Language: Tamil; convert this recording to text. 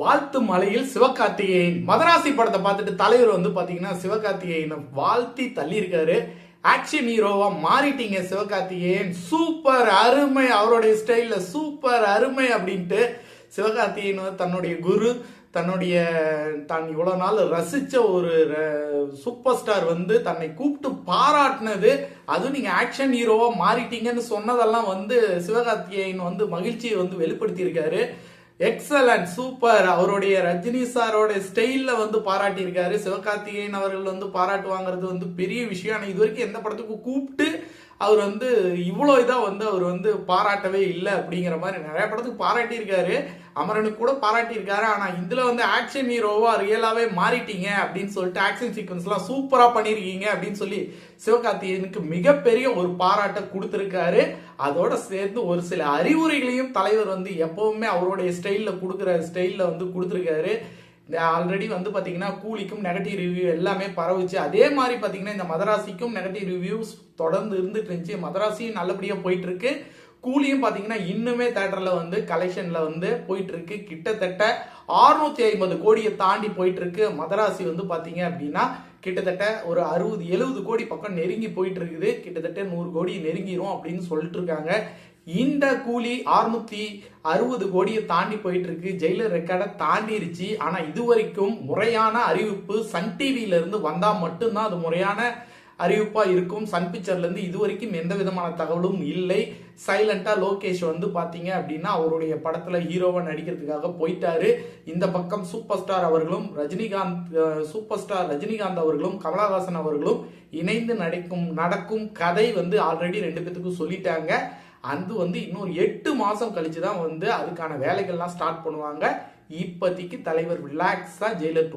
வாழ்த்து மலையில் சிவகார்த்திகேயன் மதராசி படத்தை பார்த்துட்டு தலைவர் வந்து பாத்தீங்கன்னா சிவகார்த்திகேயனை வாழ்த்தி தள்ளி இருக்காரு. ஆக்ஷன் ஹீரோவா மாறிட்டீங்க சிவகார்த்திகேயன், சூப்பர் அருமை, அவருடைய ஸ்டைல்ல சூப்பர் அருமை அப்படின்ட்டு சிவகார்த்திகேயன் தன்னுடைய குரு, தன்னுடைய தான் இவ்வளவு நாள் ரசிச்ச ஒரு சூப்பர் ஸ்டார் வந்து தன்னை கூப்பிட்டு பாராட்டினது, அதுவும் நீங்க ஆக்ஷன் ஹீரோவா மாறிட்டீங்கன்னு சொன்னதெல்லாம் வந்து சிவகார்த்திகேயன் வந்து மகிழ்ச்சியை வந்து வெளிப்படுத்தி இருக்காரு. Excellent, super. அவருடைய ரஜினி சாரோட ஸ்டைல்ல வந்து பாராட்டி இருக்காரு. சிவகார்த்திகேயன் அவர்கள் வந்து பாராட்டு வாங்குறது வந்து பெரிய விஷயம். ஆனா இது வரைக்கும் எந்த படத்துக்கு கூப்பிட்டு அவர் வந்து இவ்வளோ இதா வந்து அவர் வந்து பாராட்டவே இல்லை அப்படிங்கிற மாதிரி நிறைய படத்துக்கு பாராட்டி இருக்காரு. அமரனுக்கு கூட பாராட்டி இருக்காரு. ஆனா இதுல வந்து ஆக்ஷன் ஹீரோவா ரியலாவே மாறிட்டீங்க அப்படின்னு சொல்லிட்டு ஆக்ஷன் சீக்வன்ஸ் எல்லாம் சூப்பரா பண்ணிருக்கீங்க அப்படின்னு சொல்லி சிவகார்த்திகேயனுக்கு மிகப்பெரிய ஒரு பாராட்டை கொடுத்திருக்காரு. அதோட சேர்ந்து ஒரு சில அறிவுரைகளையும் தலைவர் வந்து எப்பவுமே அவருடைய ஸ்டைல்ல கொடுக்குற ஸ்டைல்ல வந்து கொடுத்திருக்காரு. ஆல்ரெடி வந்து பாத்தீங்கன்னா கூலிக்கும் நெகட்டிவ் ரிவ்யூ எல்லாமே பரவுச்சு. அதே மாதிரி பாத்தீங்கன்னா இந்த மதராசிக்கும் நெகட்டிவ் ரிவ்யூஸ் தொடர்ந்து இருந்துட்டு இருந்துச்சு. மதராசியும் நல்லபடியா போயிட்டு இருக்கு. கூலியும் பாத்தீங்கன்னா இன்னுமே தியேட்டர்ல வந்து கலெக்ஷன்ல வந்து போயிட்டு இருக்கு. கிட்டத்தட்ட 650 கோடியை தாண்டி போயிட்டு இருக்கு. மதராசி வந்து பாத்தீங்க அப்படின்னா கிட்டத்தட்ட ஒரு 60-70 கோடி பக்கம் நெருங்கி போயிட்டு இருக்குது. கிட்டத்தட்ட 100 கோடி நெருங்கிரும் அப்படின்னு சொல்லிட்டு இருக்காங்க. இந்த கூலி 660 கோடியை தாண்டி போயிட்டு இருக்கு. ஜெயிலர் ரெக்கார்டை தாண்டிருச்சு. ஆனா இது வரைக்கும் முறையான அறிவிப்பு சன் டிவில இருந்து வந்தா மட்டும்தான் அது முறையான அறிவிப்பா இருக்கும். சன் பிக்சர்ல இருந்து இது வரைக்கும் எந்த விதமான தகவலும் இல்லை. சைலண்டா லோகேஷ் வந்து பாத்தீங்க அப்படின்னா அவருடைய படத்துல ஹீரோவா நடிக்கிறதுக்காக போயிட்டாரு. இந்த பக்கம் சூப்பர் ஸ்டார் அவர்களும் சூப்பர் ஸ்டார் ரஜினிகாந்த் அவர்களும் கமலஹாசன் அவர்களும் இணைந்து நடக்கும் கதை வந்து ஆல்ரெடி 2 பேத்துக்கும் சொல்லிட்டாங்க. அது வந்து இன்னொரு 8 மாசம் கழிச்சுதான் வந்து அதுக்கான வேலைகள்லாம் ஸ்டார்ட் பண்ணுவாங்க. இப்போதைக்கு தலைவர் ரிலாக்ஸா ஜெயிலர்